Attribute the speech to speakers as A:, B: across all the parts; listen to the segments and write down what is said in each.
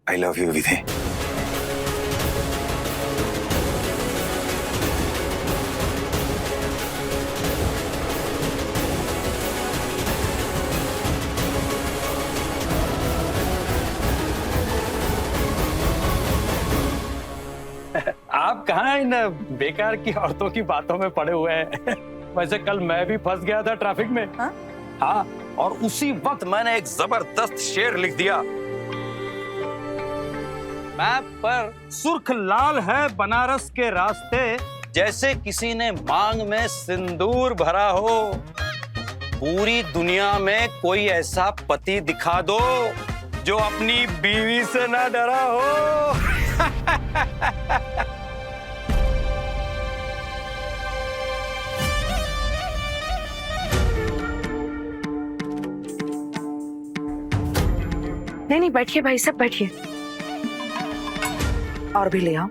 A: I love you विधि।
B: आप कहाँ इन बेकार की औरतों की बातों में पड़े हुए हैं? वैसे कल मैं भी फंस गया था ट्रैफिक में। हाँ, और उसी वक्त मैंने एक जबरदस्त शेर लिख दिया। मैप पर सुर्ख लाल है बनारस के रास्ते, जैसे किसी ने मांग में सिंदूर भरा हो। पूरी दुनिया में कोई ऐसा पति दिखा दो जो अपनी बीवी से ना डरा हो।
C: नहीं, बैठिए भाई साहब, बैठिए। और भी ले आओ।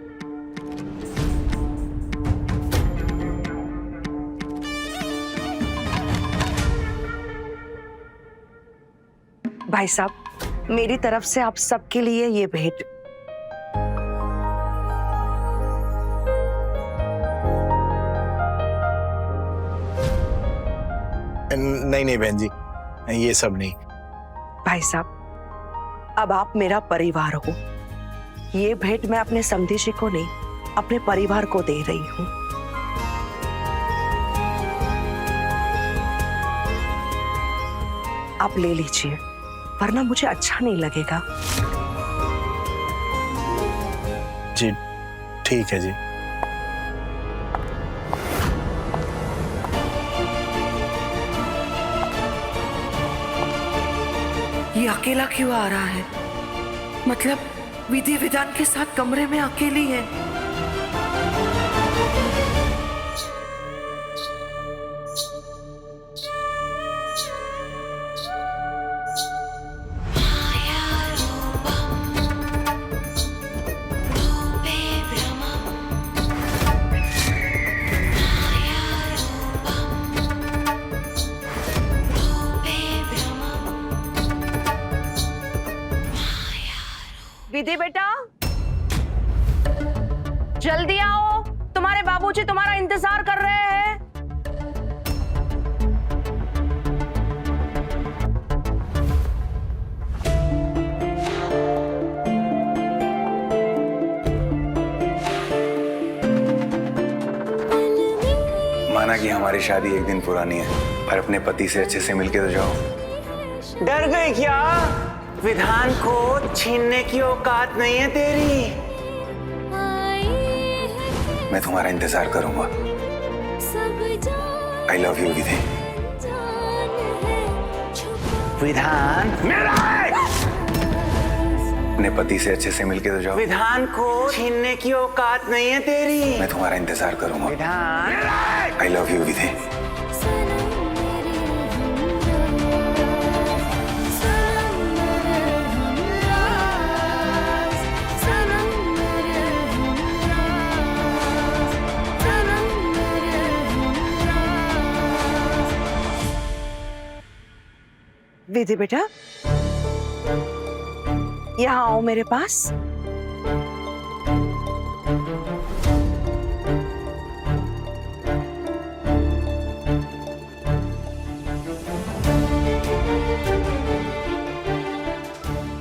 C: भाई साहब, मेरी तरफ से आप सबके लिए ये भेंट।
D: नहीं बहन जी, ये सब नहीं।
C: भाई साहब, अब आप मेरा परिवार हो। ये भेंट मैं अपने समधीशी को नहीं, अपने परिवार को दे रही हूँ। आप ले लीजिए, वरना मुझे अच्छा नहीं लगेगा।
D: जी ठीक है जी।
C: ये अकेला क्यों आ रहा है? मतलब विधि विधान के साथ कमरे में अकेली है। विधि बेटा, जल्दी आओ, तुम्हारे बाबूजी तुम्हारा इंतजार कर रहे हैं।
A: माना कि हमारी शादी एक दिन पुरानी है, पर अपने पति से अच्छे से मिलके तो जाओ।
E: डर गई क्या? विधान को छीनने की औकात नहीं है तेरी।
A: मैं तुम्हारा इंतजार करूंगा। आई लव यू विधि।
E: विधान मेरा है।
A: अपने पति से अच्छे से मिलके तो जाओ।
E: विधान को छीनने की औकात नहीं है तेरी।
A: मैं तुम्हारा इंतजार करूंगा।
E: विधान
A: आई लव यू विधि।
C: विधि बेटा, यहाँ आओ मेरे पास।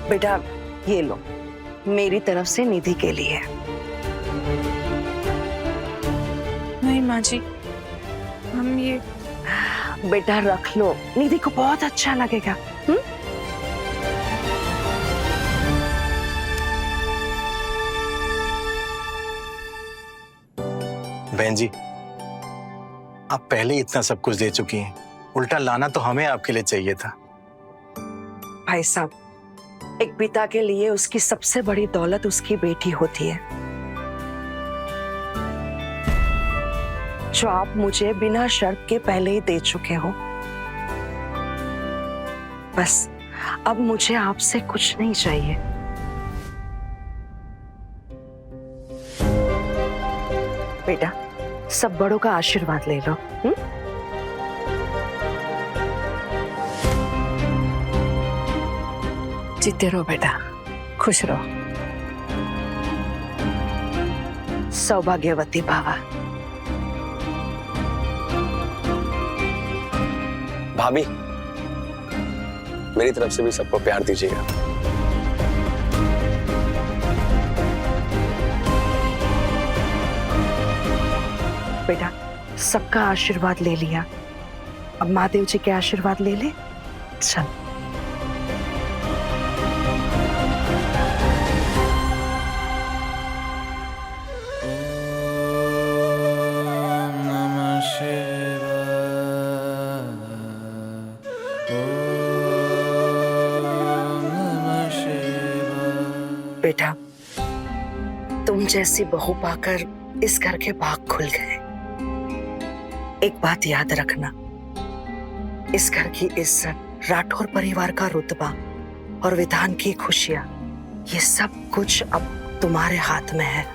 C: बेटा ये लो, मेरी तरफ से निधि के लिए।
F: नहीं माँ जी, हम ये
C: बेटा रख लो, निधि को बहुत अच्छा लगेगा।
D: बहन जी, आप पहले इतना सब कुछ दे चुकी हैं, उल्टा लाना तो हमें आपके लिए चाहिए था।
C: भाई साहब, एक पिता के लिए उसकी सबसे बड़ी दौलत उसकी बेटी होती है, जो आप मुझे बिना शर्त के पहले ही दे चुके हो। बस अब मुझे आपसे कुछ नहीं चाहिए। बेटा, सब बड़ों का आशीर्वाद ले लो।
F: जीते रहो बेटा, खुश रहो।
C: सौभाग्यवती भवा।
G: भाभी, मेरी तरफ से भी सबको प्यार दीजिएगा।
C: बेटा, सबका आशीर्वाद ले लिया, अब महादेव जी के आशीर्वाद ले ले। चल। बेटा, तुम जैसी बहू पाकर इस घर के भाग खुल गए। एक बात याद रखना, इस घर की इज्जत, राठौर परिवार का रुतबा और विधान की खुशियां, ये सब कुछ अब तुम्हारे हाथ में है।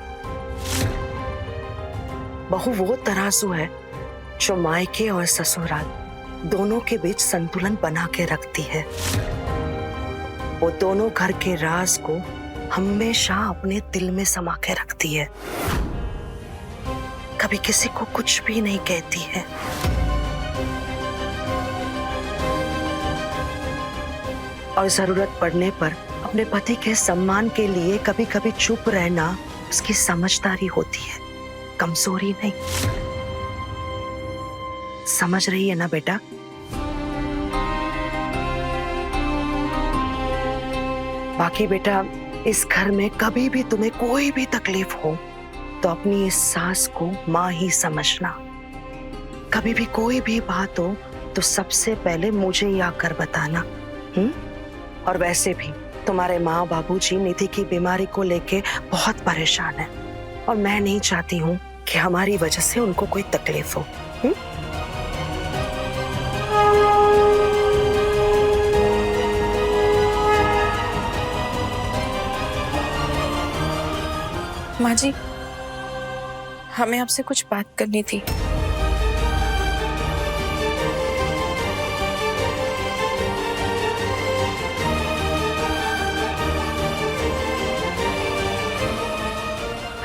C: बहू वो तराजू है जो मायके और ससुराल दोनों के बीच संतुलन बना के रखती है। वो दोनों घर के राज को हमेशा अपने दिल में समा के रखती है, कभी किसी को कुछ भी नहीं कहती है। और जरूरत पड़ने पर अपने पति के सम्मान के लिए कभी कभी चुप रहना उसकी समझदारी होती है, कमजोरी नहीं। समझ रही है ना बेटा? बाकी बेटा, इस घर में कभी भी तुम्हें कोई भी तकलीफ हो तो अपनी इस सास को माँ ही समझना। कभी भी कोई भी बात हो तो सबसे पहले मुझे ही आकर बताना। और वैसे भी तुम्हारे माँ बाबूजी निधि की बीमारी को लेके बहुत परेशान है और मैं नहीं चाहती हूँ कि हमारी वजह से उनको कोई तकलीफ हो।
F: माँ जी, हमें आपसे कुछ बात करनी थी।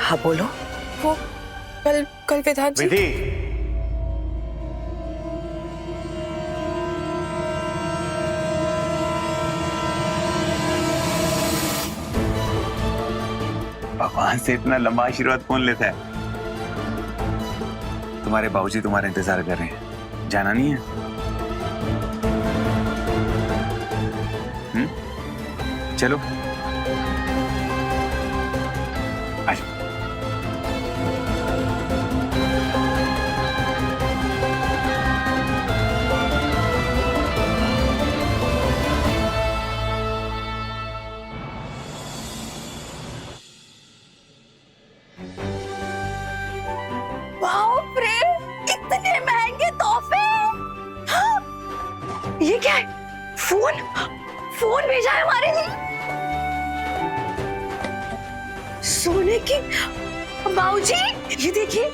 C: हाँ बोलो।
F: वो कल विधान जी।
A: विधि, भगवान से इतना लंबा आशीर्वाद कौन लेता है? तुम्हारे बाबूजी तुम्हारा इंतजार कर रहे हैं, जाना नहीं है? चलो आजो।
C: बाप रे, इतने महंगे तोहफे! हाँ, ये क्या है? फोन भेजा है हमारे लिए। सोने की। बाबूजी, ये देखिए,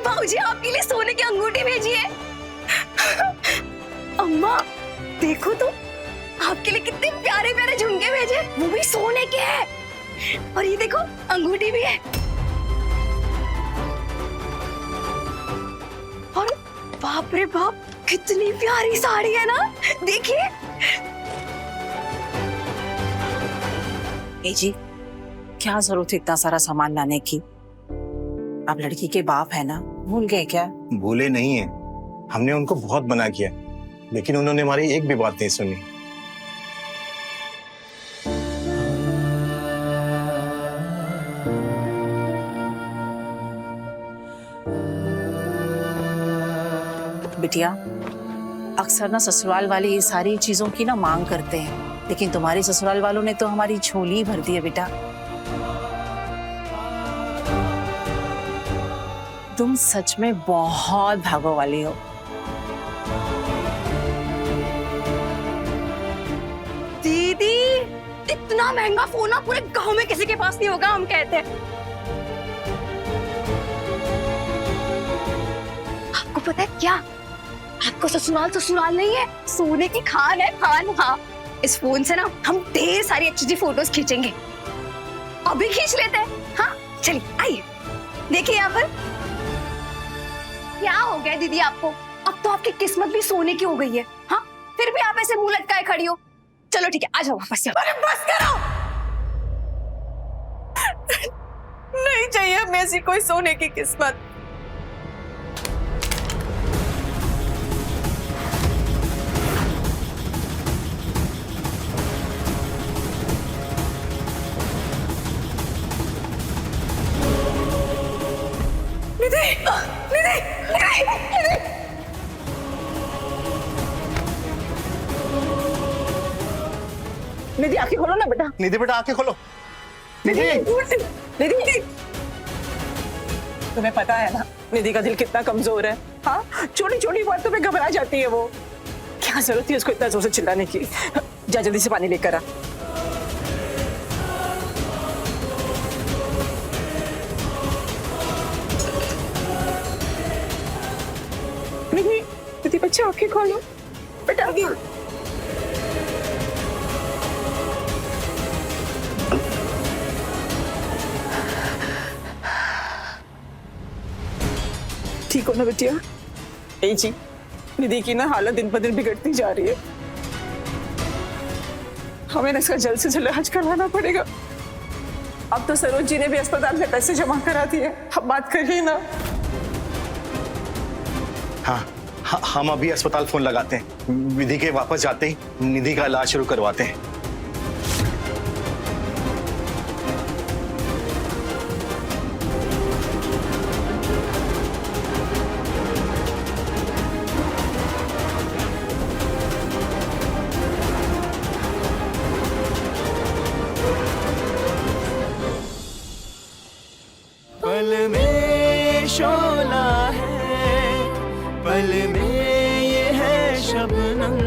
C: बाबूजी आपके लिए सोने की अंगूठी भेजी है। अम्मा देखो तो, आपके लिए कितने प्यारे प्यारे झुमके भेजे, वो भी सोने के हैं। और ये देखो, अंगूठी भी है। और बाप रे बाप, कितनी प्यारी साड़ी है ना, देखिए।
H: जी, क्या जरूरत है इतना सारा सामान लाने की? आप लड़की के बाप है ना, भूल गए क्या?
D: भूले नहीं है, हमने उनको बहुत मना किया, लेकिन उन्होंने हमारी एक भी बात नहीं सुनी।
H: बिटिया, अक्सर ना ससुराल वाले ये सारी चीजों की ना मांग करते हैं, लेकिन तुम्हारे ससुराल वालों ने तो हमारी झोली भर दी है बेटा। तुम सच में बहुत भागो वाली हो।
C: दीदी, इतना महंगा फोन ना पूरे गांव में किसी के पास नहीं होगा, हम कहते हैं। आपको पता है क्या, आपको ससुराल नहीं है, सोने की खान है, खान। हाँ, इस फोन से ना हम ढेर सारी अच्छी फोटोज खींचेंगे। अभी खींच लेते हैं। हाँ चलिए, आइए।
I: देखिए यहाँ पर क्या हो गया दीदी आपको? अब तो आपकी किस्मत भी सोने की हो गई है। हाँ, फिर भी आप ऐसे मुंह लटकाए खड़ी हो। चलो ठीक है, आ जाओ वापस से।
F: अरे बस करो। नहीं चाहिए हमें ऐसी कोई सोने की किस्मत। निधि, निधि, निधि, निधि। निधि आंखें खोलो ना बेटा।
D: निधि बेटा आंखें खोलो। निधि,
F: निधि, तुम्हें पता है ना निधि का दिल कितना कमजोर है। हाँ, छोटी छोटी बातों पे घबरा जाती है वो। क्या जरूरत थी उसको इतना जोर से चिल्लाने की? जा जल्दी से पानी लेकर आ। निधि, निधि बच्चे आंखें खोलो बेटा। ठीक हो ना बेटिया? ए जी, निधि की ना हालत दिन पर दिन बिगड़ती जा रही है। हमें ना इसका जल्द से जल्द इलाज करवाना पड़ेगा। अब तो सरोज जी ने भी अस्पताल में पैसे जमा करा दिए। अब बात करिए ना।
D: हाँ, हम अभी अस्पताल फोन लगाते हैं। विधि के वापस जाते ही निधि का इलाज शुरू करवाते हैं।
E: पल में शोला है, पल में ये है शबनम,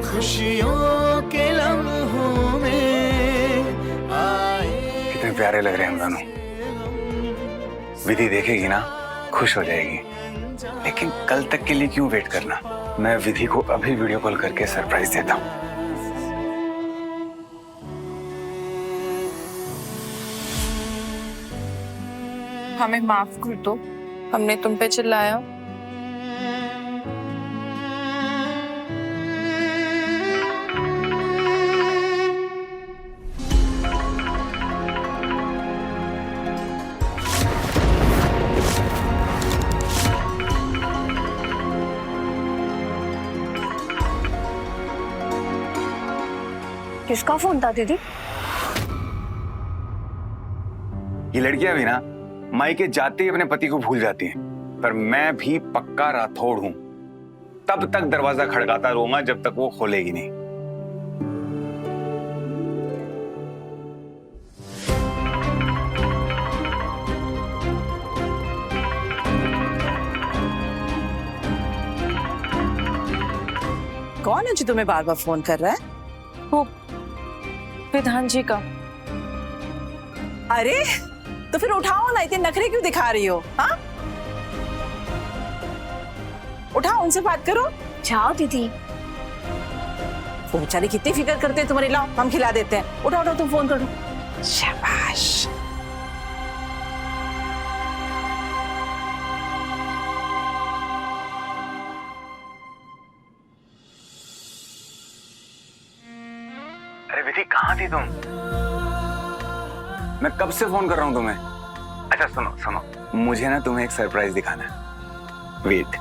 E: खुशियों के लम्हों में आए।
A: कितने प्यारे लग रहे हैं हम दोनों। विधि देखेगी ना, खुश हो जाएगी। लेकिन कल तक के लिए क्यों वेट करना? मैं विधि को अभी वीडियो कॉल करके सरप्राइज देता हूँ।
F: हमें माफ कर दो, हमने तुम पे चिल्लाया।
I: किसका फोन था दीदी?
A: ये लड़कियां भी ना मायके जाते ही अपने पति को भूल जाती हैं। पर मैं भी पक्का राठौड़ हूं। तब तक दरवाजा खड़काता रहूंगा जब तक वो खोलेगी नहीं।
H: कौन है जो तुम्हें बार बार फोन कर रहा है?
F: वो विधान जी का।
H: अरे तो फिर उठाओ ना, इतने नखरे क्यों दिखा रही हो? हाँ, उठाओ, उनसे बात करो।
I: जाओ दीदी।
H: वो बेचारे कितनी फिक्र करते हैं तुम्हारी। लाओ हम खिला देते हैं। उठाओ उठाओ, तुम फोन करो। शाबाश।
A: अरे विधि, कहाँ थी तुम? मैं कब से फोन कर रहा हूं तुम्हें। अच्छा सुनो सुनो, मुझे ना तुम्हें एक सरप्राइज दिखाना है। वेट।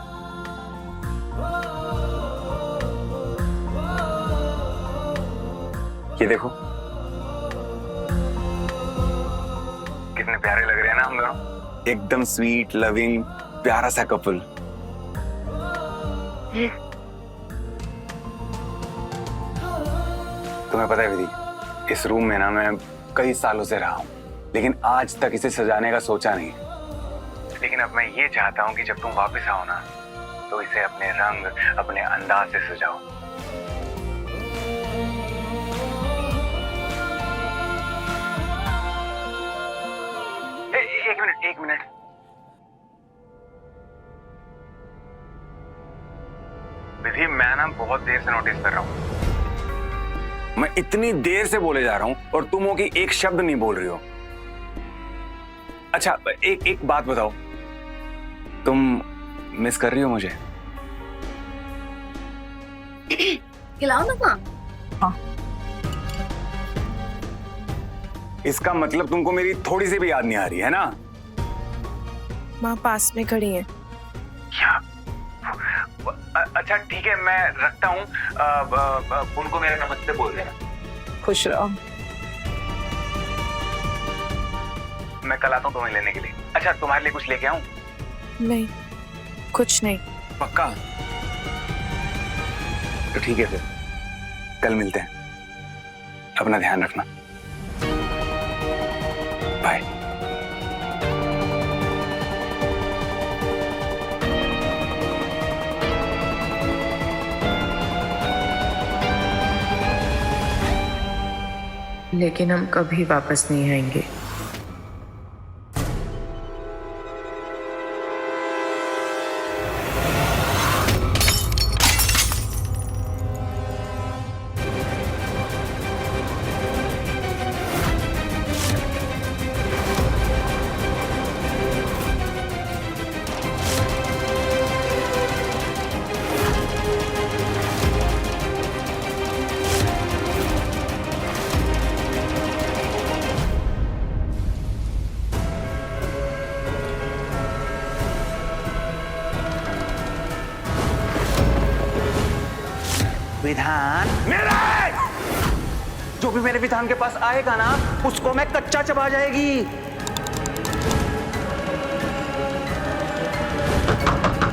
A: ये देखो, कितने प्यारे लग रहे हैं ना हम दोनों। एकदम स्वीट, लविंग, प्यारा सा कपल। तुम्हें पता है विधि, इस रूम में ना मैं कई सालों से रहा हूं, लेकिन आज तक इसे सजाने का सोचा नहीं। लेकिन अब मैं ये चाहता हूं कि जब तुम वापस आओ ना, तो इसे अपने रंग, अपने अंदाज से सजाओ। एक मिनट। विधि, मैं ना बहुत देर से नोटिस कर रहा हूं। मैं इतनी देर से बोले जा रहा हूं और तुम हो कि एक शब्द नहीं बोल रही हो। अच्छा एक बात बताओ, तुम मिस कर रही हो मुझे?
I: खिलाओ ना माँ।
A: इसका मतलब तुमको मेरी थोड़ी सी भी याद नहीं आ रही है ना?
F: माँ पास में खड़ी है।
A: क्या? अच्छा ठीक है, मैं रखता हूँ। उनको मेरा नमस्ते बोल देना।
F: खुश रहो।
A: मैं कल आता हूँ तुम्हें लेने के लिए। अच्छा तुम्हारे लिए कुछ लेके आऊँ?
F: नहीं, कुछ नहीं।
A: पक्का? तो ठीक है फिर, कल मिलते हैं। अपना ध्यान रखना। बाय।
J: लेकिन हम कभी वापस नहीं आएंगे।
E: विधान, जो भी मेरे विधान के पास आएगा ना, उसको मैं कच्चा चबा जाएगी।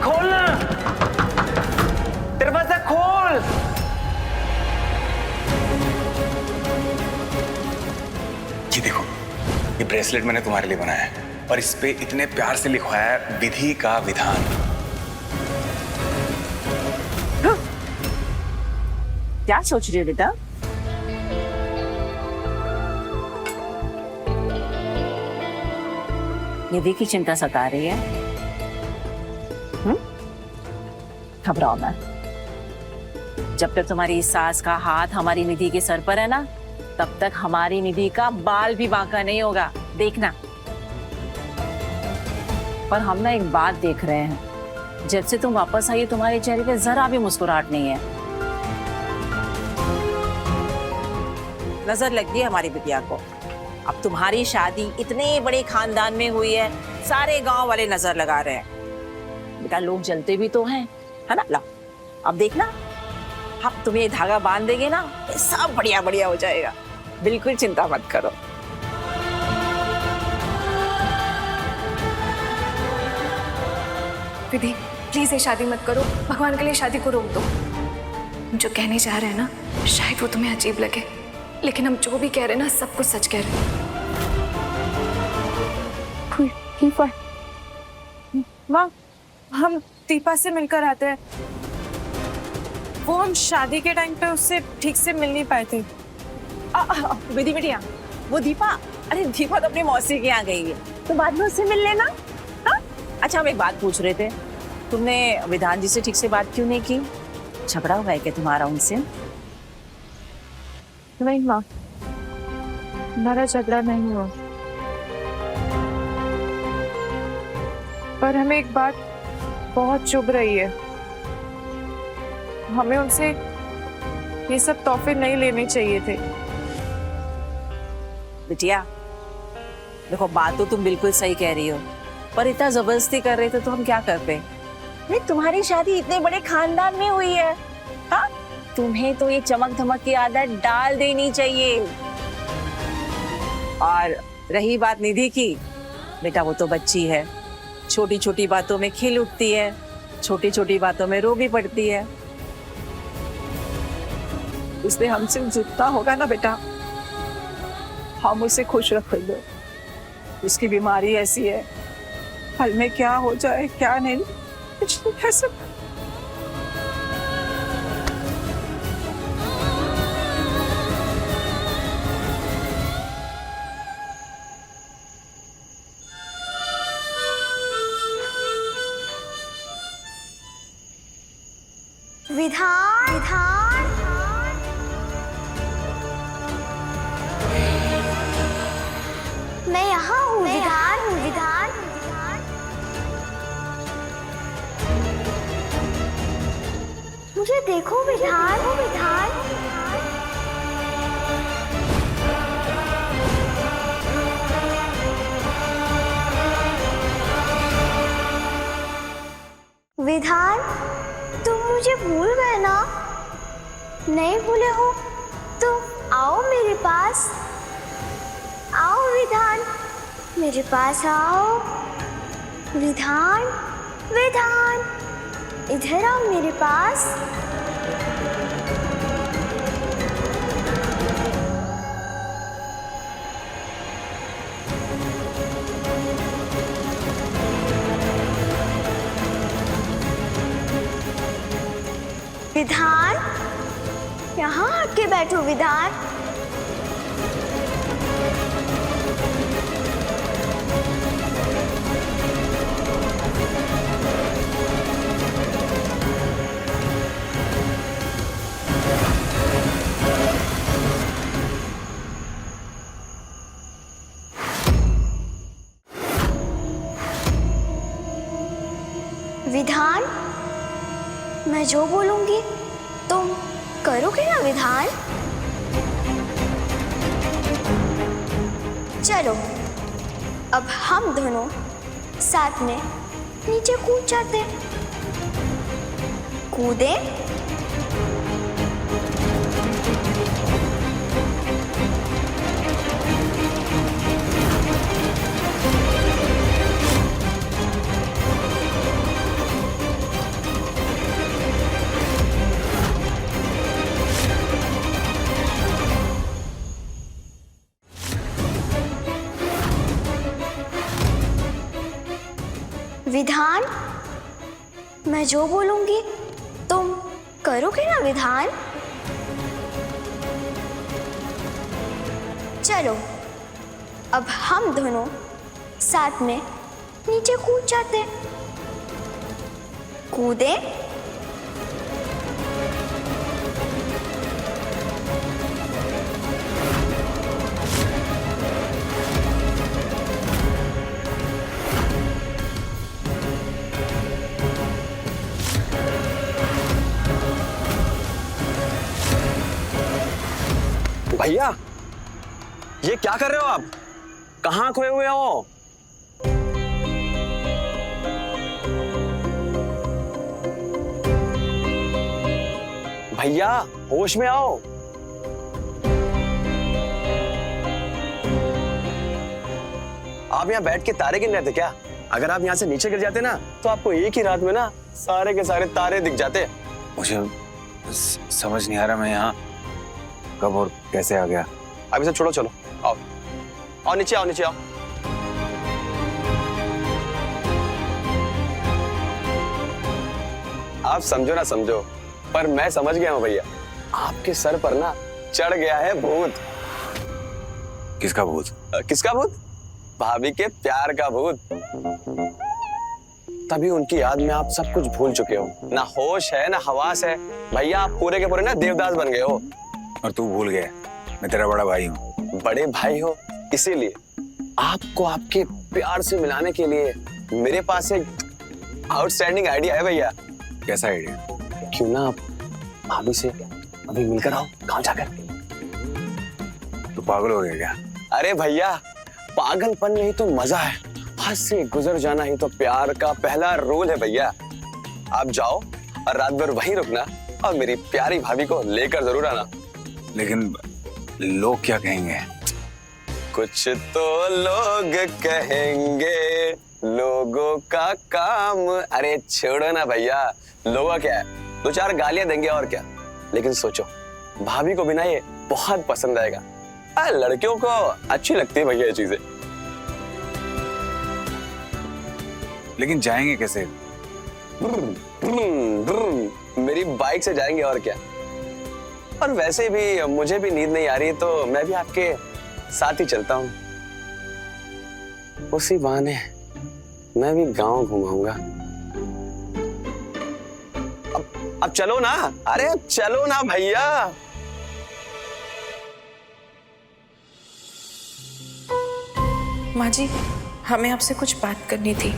E: खोलना, दरवाजा खोल।
A: ये देखो, ये ब्रेसलेट मैंने तुम्हारे लिए बनाया है और इस पे इतने प्यार से लिखवाया है विधि का विधान।
H: क्या सोच रही हो बेटा? निधि की चिंता सता रही है। घबराओ मत। जब तक तुम्हारी सास का हाथ हमारी निधि के सर पर है ना, तब तक हमारी निधि का बाल भी बांका नहीं होगा, देखना। पर हम ना एक बात देख रहे हैं, जब से तुम वापस आई तुम्हारे चेहरे पे जरा भी मुस्कुराहट नहीं है। नजर लग गई हमारी बिटिया को। अब तुम्हारी शादी इतने बड़े खानदान में हुई है, सारे गांव वाले नजर लगा रहे हैं। बेटा लोग जलते भी तो हैं, है ना? ला, अब देखना, हम तुम्हें ये धागा बांध देंगे ना, सब बढ़िया बढ़िया हो जाएगा। बिल्कुल चिंता मत करो।
I: विधि प्लीज ये शादी मत करो, भगवान के लिए शादी को रोक दो। हम जो कहने जा रहे हैं ना, शायद वो तुम्हें अजीब लगे, लेकिन हम जो भी कह रहे हैं ना, सब कुछ सच कह रहे हैं।
F: माँ, हम दीपा से मिलकर आते हैं। वो हम शादी के टाइम पे उससे ठीक से मिल नहीं पाए थे।
H: विधि बिटिया, वो दीपा, अरे दीपा तो अपनी मौसी के यहाँ गई है, तो बाद में उससे मिल लेना। हाँ? अच्छा हम एक बात पूछ रहे थे, तुमने विधान जी से ठीक से बात क्यों नहीं की? झगड़ा हुआ है क्या तुम्हारा उनसे?
F: नहीं माँ, हमारा झगड़ा नहीं हुआ, पर हमें एक बात बहुत चुभ रही है। हमें उनसे ये सब तोहफे नहीं लेने चाहिए थे।
H: बिटिया देखो, बात तो तुम बिल्कुल सही कह रही हो, पर इतना जबरदस्ती कर रहे थे तो हम क्या करते? नहीं, तुम्हारी शादी इतने बड़े खानदान में हुई है, हाँ? तुम्हें तो ये चमक धमक की आदत डाल देनी चाहिए। और रही बात निधि की, बेटा वो तो बच्ची है, छोटी छोटी बातों में खिल उठती है, छोटी छोटी बातों में रो भी पड़ती है। उसने हमसे जितना होगा ना बेटा, हम उसे खुश रखेंगे। उसकी बीमारी ऐसी है, फल में क्या हो जाए क्या नहीं, कुछ नहीं कह सकते।
I: विधान, विधान, मैं यहाँ हूँ। विधान, विधान।
K: मुझे देखो विधान, विधान। विधान, तुम मुझे भूल गए ना? नहीं भूले हो तो आओ मेरे पास, आओ विधान, मेरे पास आओ। विधान, विधान, इधर आओ मेरे पास। विधान, यहाँ आके बैठो विधान। विधान, मैं जो बोलूंगी तुम करोगे ना विधान? चलो अब हम दोनों साथ में नीचे कूद जाते। कूदे? विधान, मैं जो बोलूंगी तुम करोगे ना विधान? चलो अब हम दोनों साथ में नीचे कूद जाते। कूदे?
G: भैया, ये क्या कर रहे हो आप? कहाँ खोए हुए हो? भैया, होश में आओ। आप यहाँ बैठ के तारे गिन रहे थे क्या? अगर आप यहाँ से नीचे गिर जाते ना तो आपको एक ही रात में ना सारे के सारे तारे दिख जाते।
A: मुझे समझ नहीं आ रहा मैं यहाँ कब और कैसे आ गया।
G: अभी सब छोड़ो, चलो आओ आओ नीचे आओ, नीचे आओ। आप समझो ना समझो, पर मैं समझ गया हूँ भैया। आपके सर पर ना चढ़ गया है भूत।
A: किसका भूत?
G: किसका भूत? भाभी के प्यार का भूत। तभी उनकी याद में आप सब कुछ भूल चुके हो। ना होश है ना हवास है। भैया आप पूरे के पूरे ना देवदास बन गए हो।
A: और तू भूल गया मैं तेरा बड़ा भाई हूँ।
G: बड़े भाई हो, इसीलिए आपको आपके प्यार से मिलाने के लिए मेरे पास एक आउटस्टैंडिंग आइडिया है भैया।
A: कैसा आइडिया?
G: क्यों ना आप भाभी से अभी मिलकर आओ, गाँव जाकर।
A: तू पागल हो गया क्या?
G: अरे भैया, पागलपन नहीं तो मजा है। हद से गुजर जाना ही तो प्यार का पहला रूल है भैया। आप जाओ और रात भर वहीं रुकना और मेरी प्यारी भाभी को लेकर जरूर आना।
A: लेकिन लोग क्या कहेंगे?
G: कुछ तो लोग कहेंगे, लोगों का काम। अरे छोड़ो ना भैया, लोगों क्या है, दो चार गालियां देंगे और क्या। लेकिन सोचो, भाभी को भी ना ये बहुत पसंद आएगा। लड़कियों को अच्छी लगती है भैया ये चीजें।
A: लेकिन जाएंगे कैसे?
G: मेरी बाइक से जाएंगे और क्या। और वैसे भी मुझे भी नींद नहीं आ रही, तो मैं भी आपके साथ ही चलता हूँ। उसी बहाने मैं भी गांव घुमाऊंगा। अब चलो ना, अरे चलो ना भैया।
J: माँ जी, हमें आपसे कुछ बात करनी थी।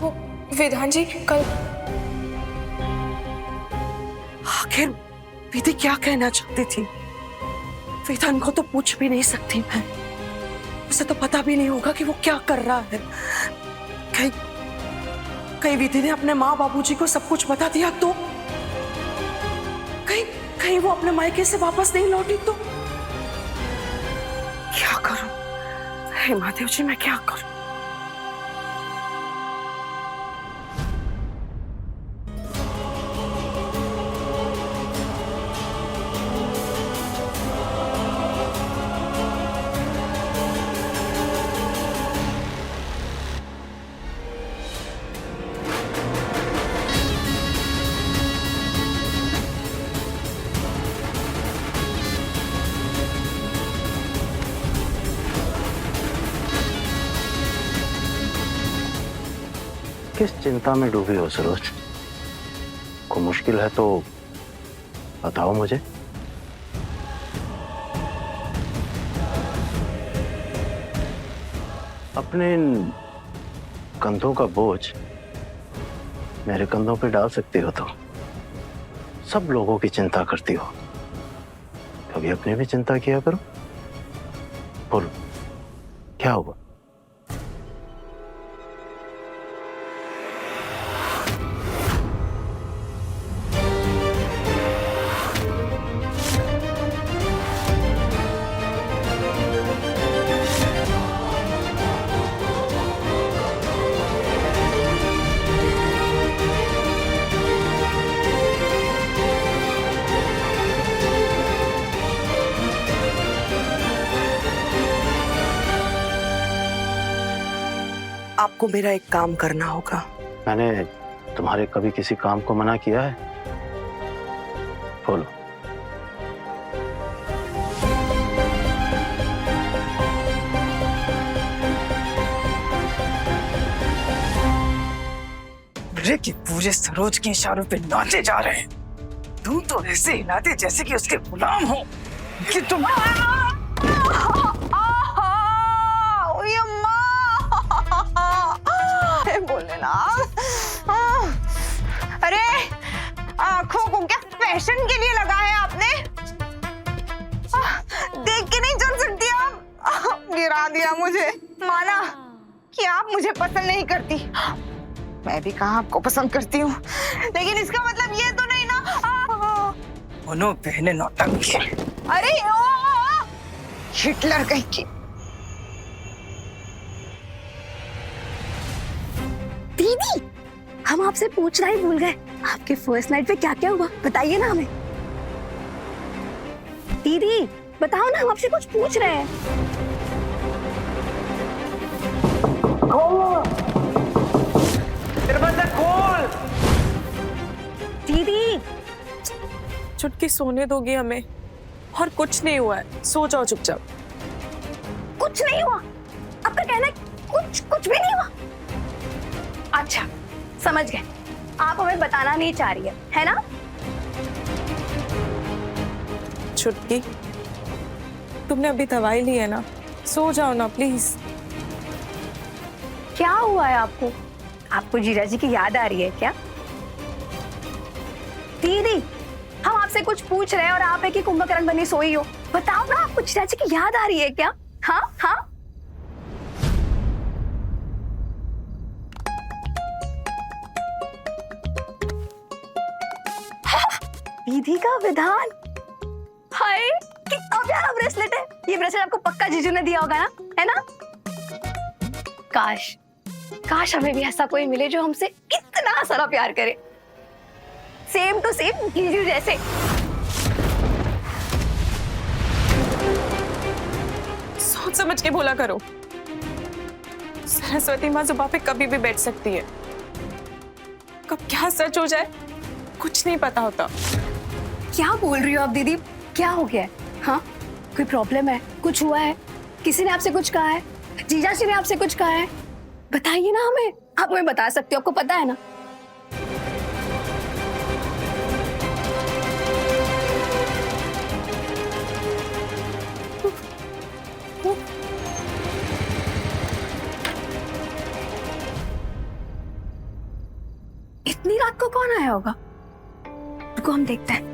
J: वो विधान जी कल
C: आखिर विधि क्या कहना चाहती थी? वेदांत को तो पूछ भी नहीं सकती मैं। उसे तो पता भी नहीं होगा कि वो क्या कर रहा है। कहीं विधि ने अपने माँ बाबूजी को सब कुछ बता दिया तो? कहीं वो अपने मायके से वापस नहीं लौटी तो? क्या करूं? हे महादेव जी, मैं क्या करूं?
D: किस चिंता में डूबी हो सरोज? कोई मुश्किल है तो बताओ मुझे। अपने इन कंधों का बोझ मेरे कंधों पे डाल सकती हो तो? सब लोगों की चिंता करती हो, कभी अपनी भी चिंता किया करो। बोलो, क्या हुआ?
C: आपको मेरा एक काम करना होगा।
D: मैंने तुम्हारे कभी किसी काम को मना किया है? बोलो।
F: पूरे के पूरे सरोज के इशारों पे नाचे जा रहे हैं। तुम तो ऐसे हिलाते जैसे कि उसके गुलाम हो कि तुम।
H: अरे आंखों को क्या फैशन के लिए लगा है आपने? देख के नहीं चल सकती आप। गिरा दिया मुझे। माना कि आप मुझे पसंद नहीं करती, मैं भी कहाँ आपको पसंद करती हूँ, लेकिन इसका मतलब ये तो नहीं ना।
F: दोनों बहनें नौटंकी।
H: अरे हिटलर कहीं की।
K: दीदी, हम आपसे पूछना ही भूल गए, आपके फर्स्ट नाइट पे क्या क्या हुआ, बताइए ना हमें। दीदी बताओ ना, हम आपसे कुछ पूछ रहे हैं।
F: दरवाजा खोल।
K: दीदी
J: चुटकी सोने दोगी हमें? और कुछ नहीं हुआ है, सो जाओ चुपचाप।
K: कुछ नहीं हुआ? आपका कहना है कुछ भी नहीं हुआ? अच्छा समझ गए, आप हमें बताना नहीं चाह रही है ना?
J: चुटकी, तुमने अभी दवाई ली है ना, सो जाओ ना प्लीज।
K: क्या हुआ है आपको? आपको जीजा जी की याद आ रही है क्या? दीदी हम आपसे कुछ पूछ रहे हैं और आप है कि कुंभकर्ण बनी सोई हो। बताओ ना, आपको जीजा जी की याद आ रही है क्या? हाँ हाँ। दीदी का विधान, हाय कितना प्यारा ब्रेसलेट है। ये ब्रेसलेट आपको पक्का जीजू ने दिया होगा ना, है ना? काश हमें भी ऐसा कोई मिले जो हमसे इतना सारा प्यार करे, सेम टू सेम जीजू जैसे।
J: सोच समझ के बोला करो। सरस्वती माँ जुबान पे कभी भी बैठ सकती है, कब क्या सच हो जाए कुछ नहीं पता होता।
K: क्या बोल रही हो आप दीदी? क्या हो गया है? हाँ, कोई प्रॉब्लम है? कुछ हुआ है? किसी ने आपसे कुछ कहा है? जीजा जी ने आपसे कुछ कहा है? बताइए ना हमें। आप हमें बता सकते हो, आपको पता है ना। इतनी रात को कौन आया होगा? रुको हम देखते हैं।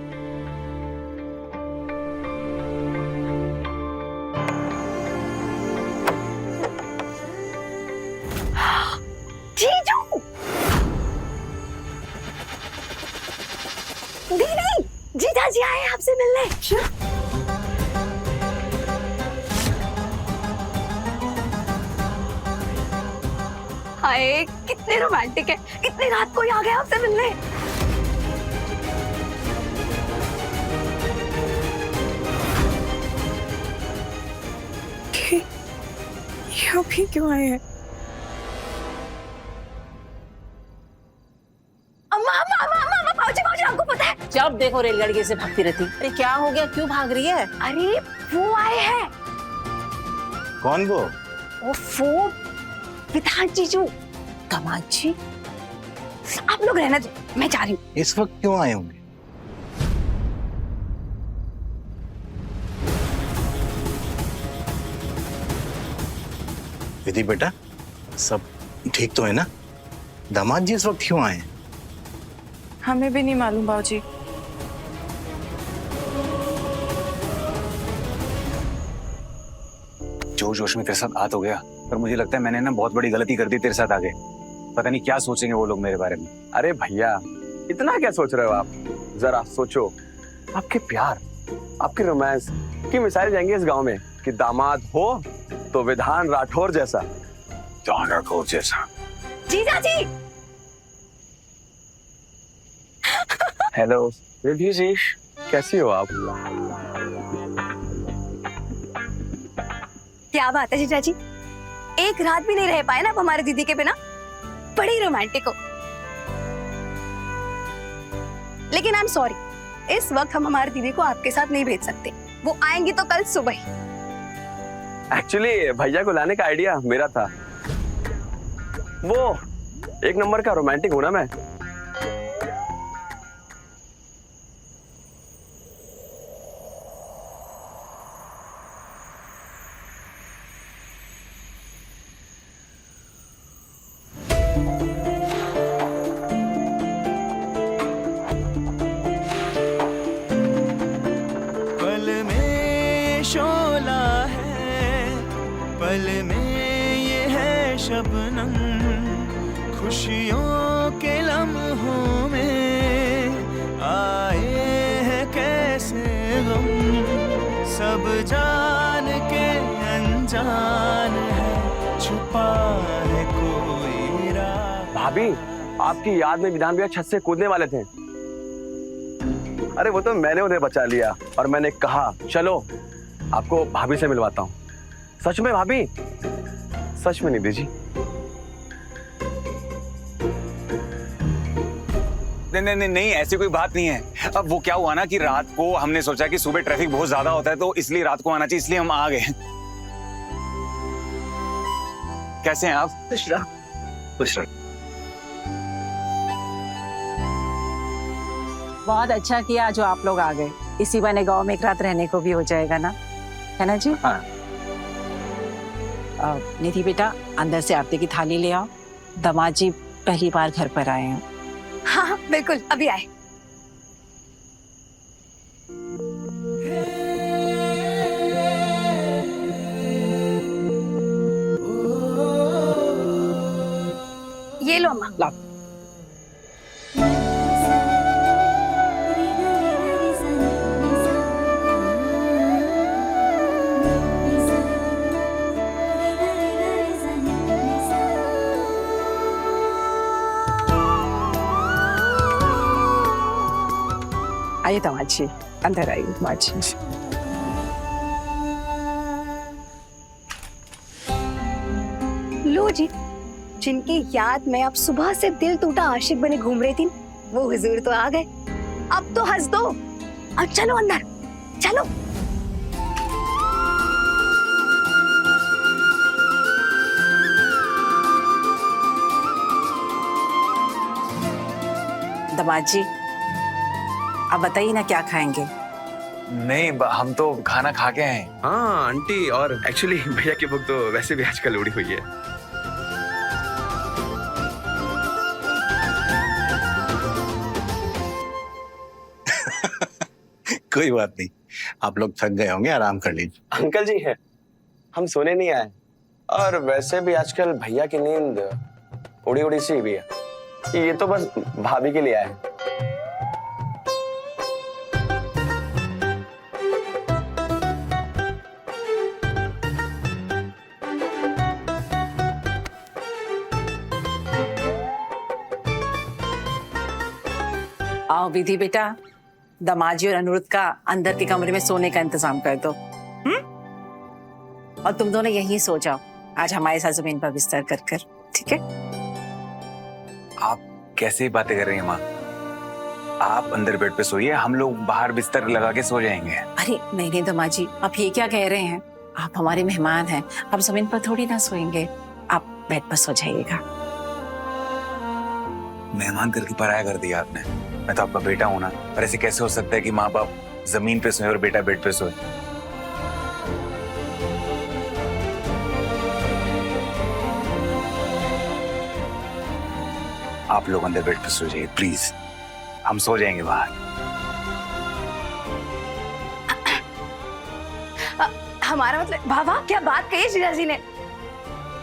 K: जी आए हैं आपसे मिलने। हाय कितने रोमांटिक है, इतनी रात को ही आ गए आपसे मिलने।
J: ये अभी क्यों आए हैं?
K: अम्मा अम्मा अम्मा अम्मा अम्मा, भाऊजी भाऊजी आपको पता है?
H: जब देखो रेलगाड़ी से भागती रहती। अरे क्या हो गया, क्यों भाग रही है?
K: अरे वो आए हैं।
D: कौन वो?
K: वो विधान जीजू।
H: दामाद जी,
K: आप लोग रहना दो, मैं जा रही हूँ।
D: इस वक्त क्यों आए होंगे? विधि बेटा, सब ठीक तो है ना? दामाद जी इस वक्त क्यों आए हैं?
J: हमें भी नहीं मालूम बाबूजी।
A: जोश जोश में तेरे साथ आ तो गया, पर मुझे लगता है मैंने ना बहुत बड़ी गलती कर दी तेरे साथ आगे। पता नहीं क्या सोचेंगे वो लोग मेरे बारे में।
G: अरे भैया, इतना क्या सोच रहे हो आप? जरा सोचो, आपके प्यार, आपके रोमांस की मिसाइल जाएंगी इस गांव में कि दामाद हो तो विधान राठौर जैसा।
A: विधान राठौर जैसा?
K: जीजा जी।
G: हेलो रिद्धि जी, कैसी हो आप?
K: क्या बात है जीजा जी, एक रात भी नहीं रह पाए ना आप हमारे दीदी के बिना। बड़ी रोमांटिक हो। लेकिन आई एम सॉरी, इस वक्त हम हमारी दीदी को आपके साथ नहीं भेज सकते। वो आएंगी तो कल सुबह ही।
G: एक्चुअली भैया को लाने का आइडिया मेरा था। वो एक नंबर का रोमांटिक हूं ना मैं।
E: पल में शोला है, पल में ये है शबनम, खुशियों के लम्हों में आए हैं कैसे गम, सब जान के अनजान है, छुपा है कोई राह।
G: भाभी, आपकी याद में विधान भैया छत से कूदने वाले थे। अरे वो तो मैंने उन्हें बचा लिया और मैंने कहा चलो आपको भाभी से मिलवाता हूँ। सच में भाभी, सच में निधि जी।
A: नहीं, ऐसी कोई बात नहीं है। अब वो क्या हुआ ना कि रात को हमने सोचा कि सुबह ट्रैफिक बहुत ज्यादा होता है, तो इसलिए रात को आना चाहिए, इसलिए हम आ गए। कैसे हैं आप?
C: खुश रहो।
A: खुश रहो।
H: बहुत अच्छा किया जो आप लोग आ गए। इसी बहाने गांव में एक रात रहने को भी हो जाएगा ना, है ना जी?
A: हाँ।
H: निधि बेटा, अंदर से आरती की थाली ले आओ। दामाद जी पहली बार घर पर आए हैं।
K: हाँ बिल्कुल, अभी आए। ये लो अम्मा।
H: ला। आइए दामाद जी, अंदर आइए दामाद जी।
K: लो जी, जिनकी याद में अब सुबह से दिल टूटा आशिक बने घूम रही थी, वो हुजूर तो आ गए। अब तो हंस दो। अब चलो अंदर, चलो।
H: दामाद जी, आप बताइए ना क्या खाएंगे?
A: नहीं, हम तो खाना खा के आए।
G: हाँ आंटी, और एक्चुअली भैया की बुक तो वैसे भी आजकल उड़ी हुई है।
D: कोई बात नहीं, आप लोग थक गए होंगे, आराम कर लीजिए।
G: अंकल जी है, हम सोने नहीं आए। और वैसे भी आजकल भैया की नींद उड़ी उड़ी सी भी है। ये तो बस भाभी के लिए आए।
H: आओ विधि बेटा, दमाजी और अनुरुद्ध का अंदर के कमरे में सोने का इंतजाम कर दो। और तुम दोनों यहीं सो जाओ आज हमारे साथ जमीन पर बिस्तर कर कर, ठीक है?
A: आप कैसी बातें कर रही हैं माँ? आप अंदर बेड पे सोइए, हम लोग बाहर बिस्तर लगा के सो जाएंगे।
H: अरे नहीं नहीं दमाजी, आप ये क्या कह रहे हैं? आप हमारे मेहमान हैं, आप जमीन पर थोड़ी ना सोएंगे, आप बेड पर सो जाइएगा।
A: मेहमान करके पराया कर दिया आपने। मैं तो आपका बेटा हूं ना, पर ऐसे कैसे हो सकता है कि माँ बाप जमीन पे सोए और बेटा बेड पे सोए? आप लोग अंदर बेड पे सो जाइए प्लीज, हम सो जाएंगे बाहर।
K: हमारा मतलब, वाह वाह क्या बात कही जीजा जी ने।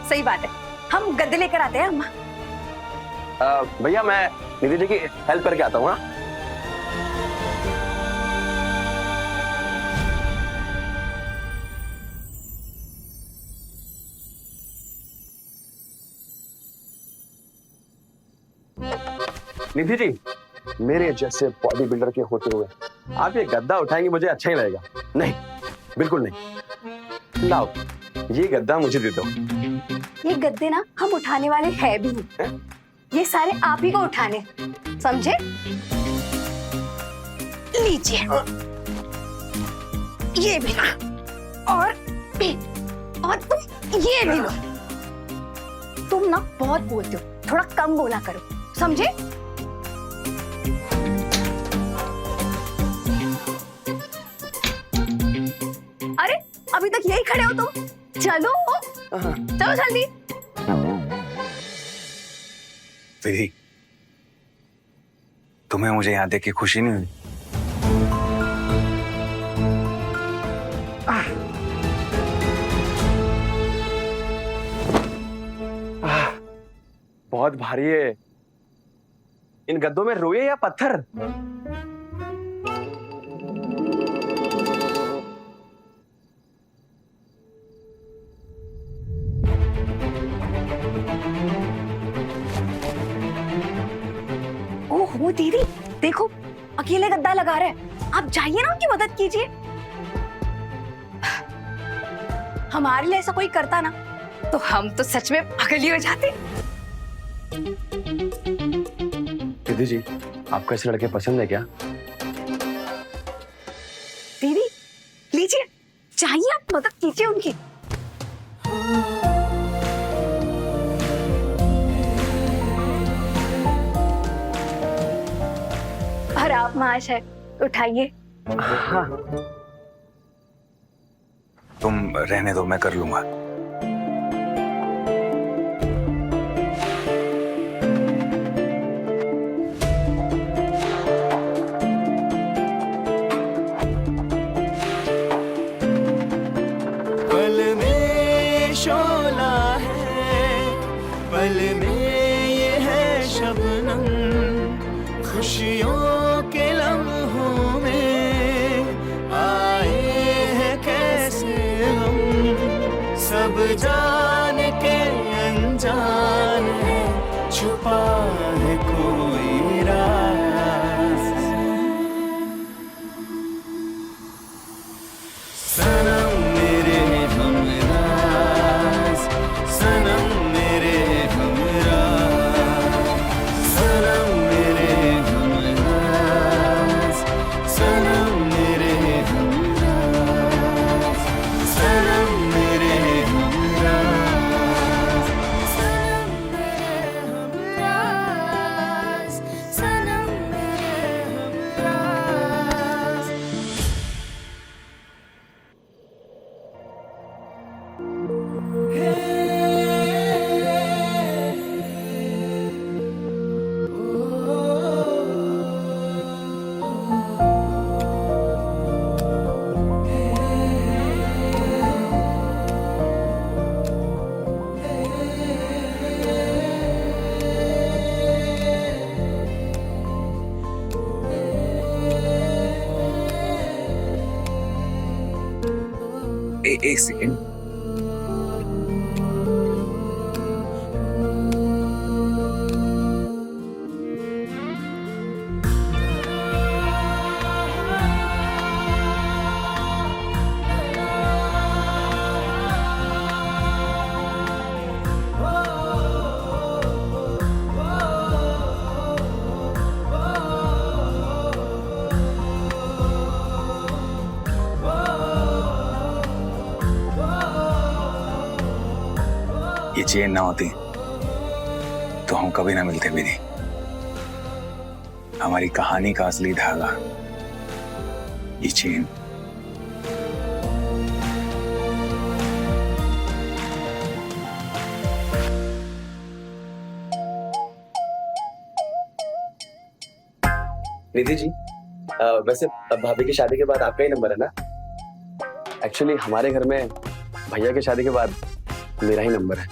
K: सही बात है, हम गद्दे लेकर आते हैं अम्मा।
G: भैया मैं निधि जी की हेल्प करके आता हूँ। निधि जी, मेरे जैसे बॉडी बिल्डर के होते हुए आप ये गद्दा उठाएंगे मुझे अच्छा ही लगेगा। नहीं, बिल्कुल नहीं। लाओ ये गद्दा मुझे दे दो।
K: ये गद्दे ना हम उठाने वाले हैं भी नहीं, ये सारे आप ही को उठाने, समझे? लीजिए, ये भी और तुम ये भी लो। तुम ना बहुत बोलते हो, थोड़ा कम बोला करो, समझे? अरे अभी तक यही खड़े हो तुम, चलो चलो जल्दी।
A: विधि, तुम्हें मुझे यहाँ देख के खुशी नहीं हुई?
G: बहुत भारी है। इन गद्दों में रोए या पत्थर?
K: ओहो दीदी, देखो अकेले गद्दा लगा रहे हैं, आप जाइए ना उनकी मदद कीजिए। हमारे लिए ऐसा कोई करता ना तो हम तो सच में पागल ही हो जाते।
G: दीदी जी, आपको ऐसे लड़के पसंद है क्या?
K: दीदी लीजिए, चाहिए आप मदद कीजिए उनकी। और आप माश है, उठाइए।
G: हाँ।
A: तुम रहने दो, मैं कर लूंगा।
E: पल में शोला है, पल में ये है शबनम, खुशियों के लम्हों में आए हैं कैसे हम, सब जान के अनजान है, छुपा है कोई राज। सनम मेरे हमराज, सनम मेरे हमराज, सनम मेरे हमराज, सनम मेरे हमराज, सनम मेरे हमराज, सनम मेरे हमराज, सनम मेरे हमराज।
A: एक सेकेंड। चेन ना होती तो हम कभी ना मिलते विधि। हमारी कहानी का असली धागा ये चेन।
G: निधि जी, वैसे भाभी की शादी के बाद आपका ही नंबर है ना? एक्चुअली हमारे घर में भैया की शादी के बाद मेरा ही नंबर है।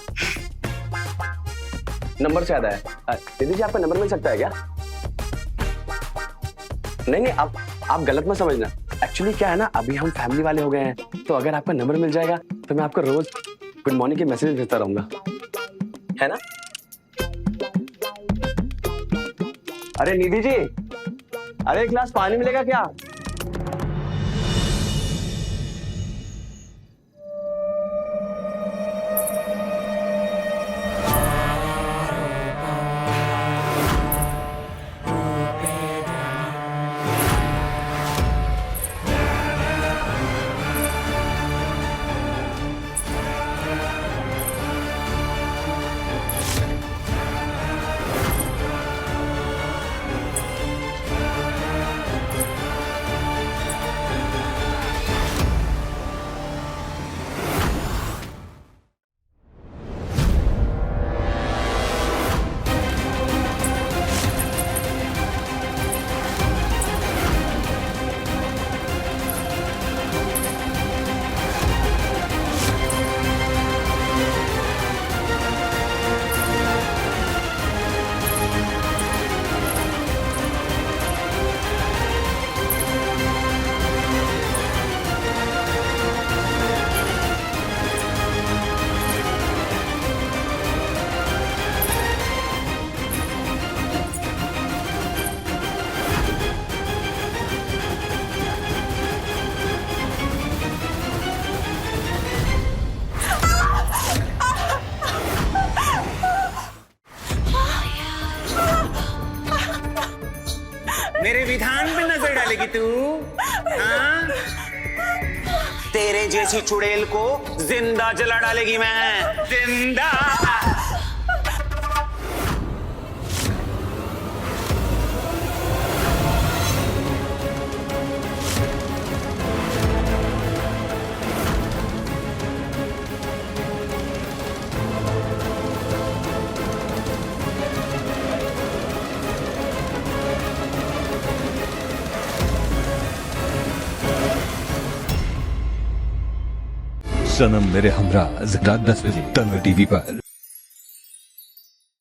G: नंबर से याद आया, निधि जी आपका नंबर मिल सकता है क्या? नहीं, आप गलत मत समझना। एक्चुअली क्या है ना, अभी हम फैमिली वाले हो गए हैं, तो अगर आपका नंबर मिल जाएगा तो मैं आपको रोज गुड मॉर्निंग के मैसेज भेजता रहूंगा, है ना? अरे निधि जी, अरे एक गिलास पानी मिलेगा क्या?
E: मेरे विधान पे नजर डालेगी तू? हाँ? तेरे जैसी चुड़ैल को जिंदा जला डालेगी मैं, जिंदा।
L: सनम मेरे हमरा रात 10 बजे तन्वर टीवी पर।